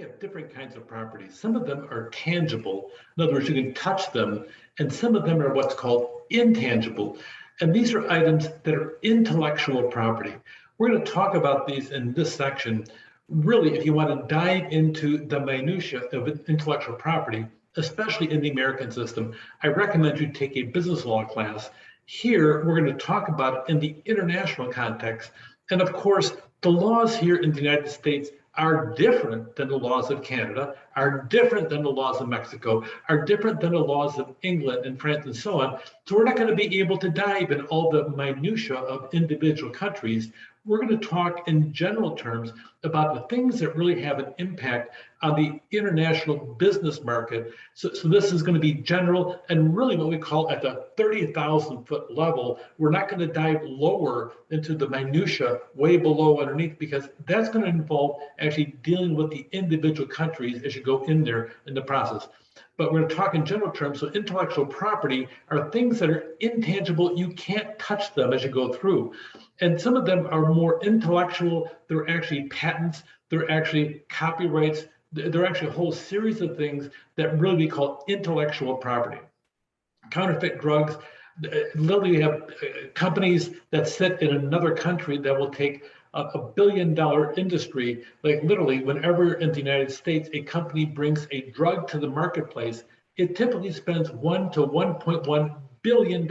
have different kinds of properties. Some of them are tangible. In other words, you can touch them, and some of them are what's called intangible. And these are items that are intellectual property. We're going to talk about these in this section. Really, if you want to dive into the minutiae of intellectual property, especially in the American system, I recommend you take a business law class. Here, we're going to talk about it in the international context. And of course, the laws here in the United States are different than the laws of Canada, are different than the laws of Mexico, are different than the laws of England and France and so on. So we're not going to be able to dive in all the minutiae of individual countries. We're going to talk in general terms about the things that really have an impact on the international business market. So this is going to be general and really what we call at the 30,000 foot level. We're not going to dive lower into the minutiae way below underneath, because that's going to involve actually dealing with the individual countries as you go in there in the process. But we're going to talk in general terms. So intellectual property are things that are intangible. You can't touch them as you go through. And some of them are more intellectual. They're actually patents. They're actually copyrights. They're actually a whole series of things that really we call intellectual property. Counterfeit drugs. Literally, you have companies that sit in another country that will take $1 billion industry. Like literally, whenever in the United States a company brings a drug to the marketplace, it typically spends $1 to $1.1 billion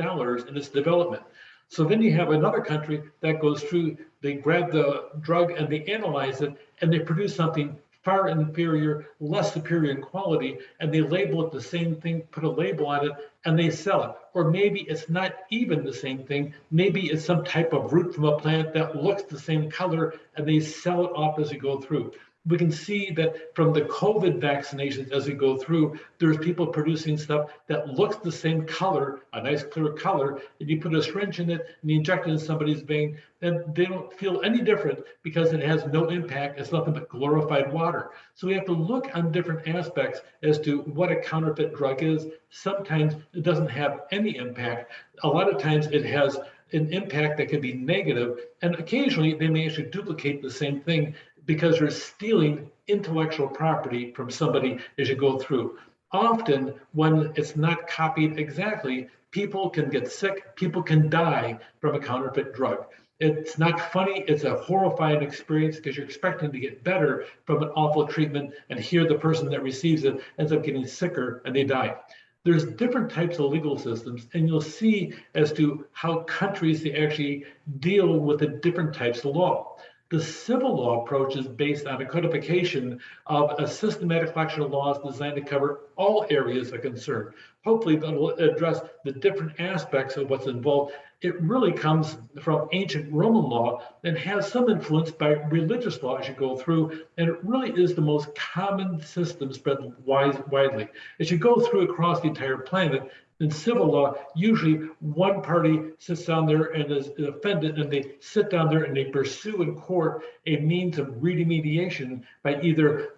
in its development. So then you have another country that goes through, they grab the drug and they analyze it and they produce something far inferior, less superior in quality, and they label it the same thing, put a label on it, and they sell it. Or maybe it's not even the same thing. Maybe it's some type of root from a plant that looks the same color, and they sell it off as you go through. We can see that from the COVID vaccinations as we go through, there's people producing stuff that looks the same color, a nice clear color, and you put a syringe in it and you inject it in somebody's vein, and they don't feel any different because it has no impact. It's nothing but glorified water. So we have to look on different aspects as to what a counterfeit drug is. Sometimes it doesn't have any impact. A lot of times it has an impact that can be negative, and occasionally they may actually duplicate the same thing because they're stealing intellectual property from somebody as you go through. Often, when it's not copied exactly, people can get sick, people can die from a counterfeit drug. It's not funny, it's a horrifying experience because you're expecting to get better from an awful treatment, and here the person that receives it ends up getting sicker and they die. There's different types of legal systems, and you'll see as to how countries they actually deal with the different types of law. The civil law approach is based on a codification of a systematic collection of laws designed to cover all areas of concern. Hopefully that will address the different aspects of what's involved. It really comes from ancient Roman law and has some influence by religious law as you go through, and it really is the most common system spread widely. As you go through across the entire planet, in civil law, usually one party sits down there and is offended, and they sit down there and they pursue in court a means of remediation by either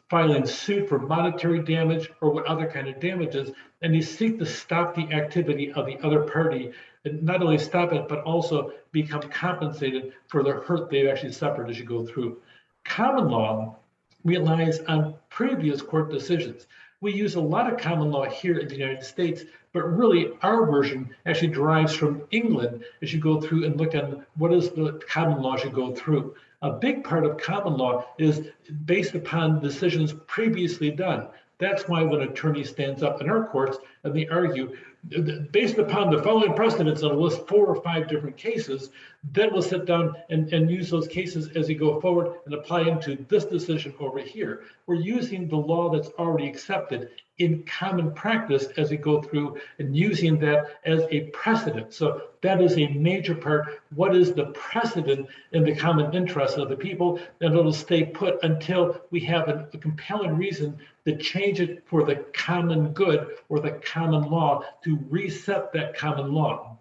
filing suit for monetary damage or what other kind of damages, and they seek to stop the activity of the other party, and not only stop it, but also become compensated for the hurt they've actually suffered as you go through. Common law relies on previous court decisions. We use a lot of common law here in the United States, but really our version actually derives from England as you go through and look at what is the common law as you go through. A big part of common law is based upon decisions previously done. That's why when an attorney stands up in our courts and they argue, based upon the following precedents, and list 4 or 5 different cases, then we'll sit down and use those cases as we go forward and apply them to this decision over here. We're using the law that's already accepted in common practice as we go through and using that as a precedent. So that is a major part. What is the precedent in the common interest of the people? And it'll stay put until we have a compelling reason to change it for the common good or the common law, to reset that common law.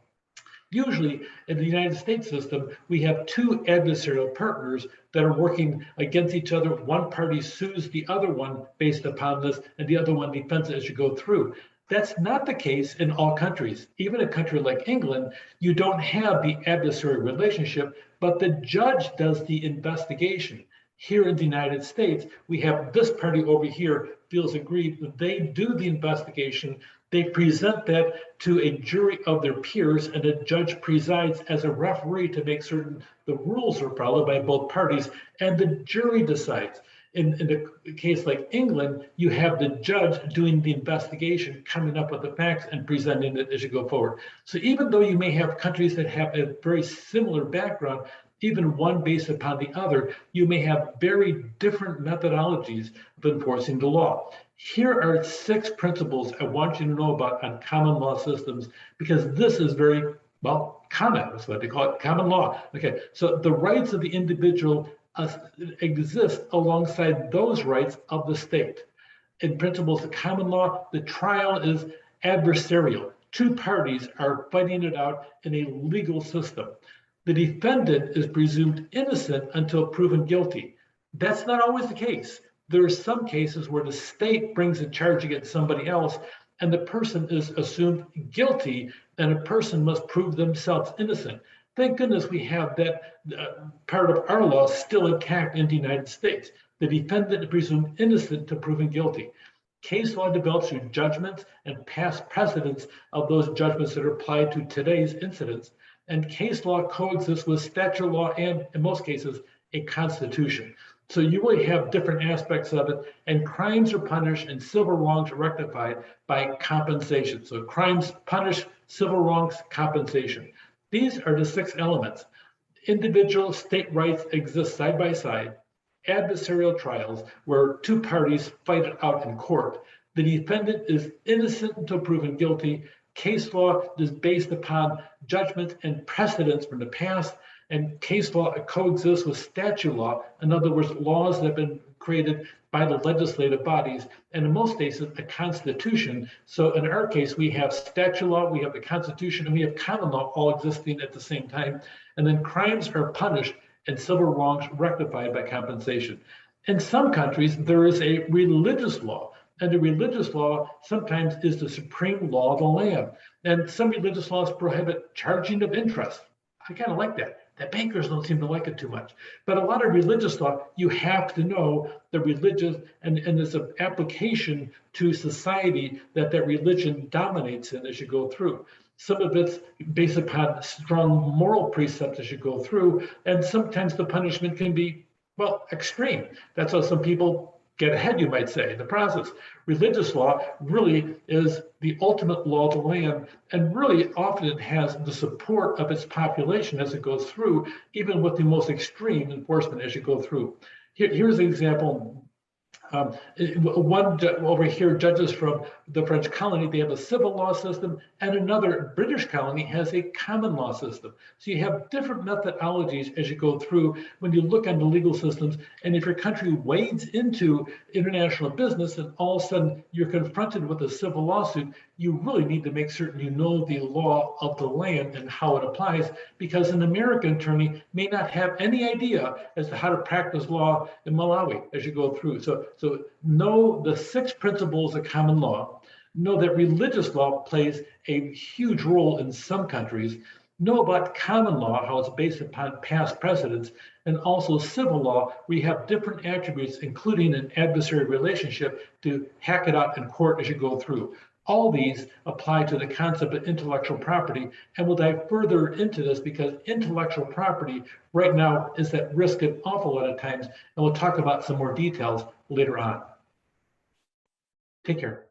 Usually in the United States system, we have 2 adversarial partners that are working against each other. One party sues the other one based upon this, and the other one defends it as you go through. That's not the case in all countries. Even a country like England, you don't have the adversarial relationship, but the judge does the investigation. Here in the United States, we have this party over here feels aggrieved that they do the investigation. They present that to a jury of their peers, and a judge presides as a referee to make certain the rules are followed by both parties, and the jury decides. In a case like England, you have the judge doing the investigation, coming up with the facts and presenting it as you go forward. So even though you may have countries that have a very similar background, even one based upon the other, you may have very different methodologies of enforcing the law. Here are 6 principles I want you to know about on common law systems, because this is very, well, common. That's what they call it, common law. Okay, so the rights of the individual exist alongside those rights of the state. In principles of common law, the trial is adversarial. 2 parties are fighting it out in a legal system. The defendant is presumed innocent until proven guilty. That's not always the case. There are some cases where the state brings a charge against somebody else and the person is assumed guilty, and a person must prove themselves innocent. Thank goodness we have that part of our law still intact in the United States. The defendant is presumed innocent to proven guilty. Case law develops through judgments and past precedents of those judgments that are applied to today's incidents. And case law coexists with statute law and, in most cases, a constitution. So you really have different aspects of it, and crimes are punished and civil wrongs are rectified by compensation. So crimes punished, civil wrongs, compensation. These are the 6 elements. Individual state rights exist side by side. Adversarial trials where 2 parties fight it out in court. The defendant is innocent until proven guilty. Case law is based upon judgments and precedents from the past, and case law coexists with statute law. In other words, laws that have been created by the legislative bodies, and in most cases, a constitution. So in our case, we have statute law, we have the constitution, and we have common law all existing at the same time. And then crimes are punished and civil wrongs rectified by compensation. In some countries, there is a religious law. And the religious law sometimes is the supreme law of the land. And some religious laws prohibit charging of interest. I kind of like that. The bankers don't seem to like it too much. But a lot of religious law, you have to know the religious, and there's an application to society that religion dominates in as you go through. Some of it's based upon strong moral precepts as you go through, and sometimes the punishment can be, well, extreme. That's how some people get ahead, you might say, in the process. Religious law really is the ultimate law of the land, and really often it has the support of its population as it goes through, even with the most extreme enforcement as you go through. Here's an example. One over here, judges from the French colony, they have a civil law system, and another British colony has a common law system. So you have different methodologies as you go through when you look on the legal systems. And if your country wades into international business and all of a sudden you're confronted with a civil lawsuit, you really need to make certain you know the law of the land and how it applies, because an American attorney may not have any idea as to how to practice law in Malawi as you go through. So know the 6 principles of common law. Know that religious law plays a huge role in some countries. Know about common law, how it's based upon past precedents, and also civil law, we have different attributes, including an adversary relationship to hack it out in court as you go through. All these apply to the concept of intellectual property, and we'll dive further into this because intellectual property right now is at risk an awful lot of times, and we'll talk about some more details later on. Take care.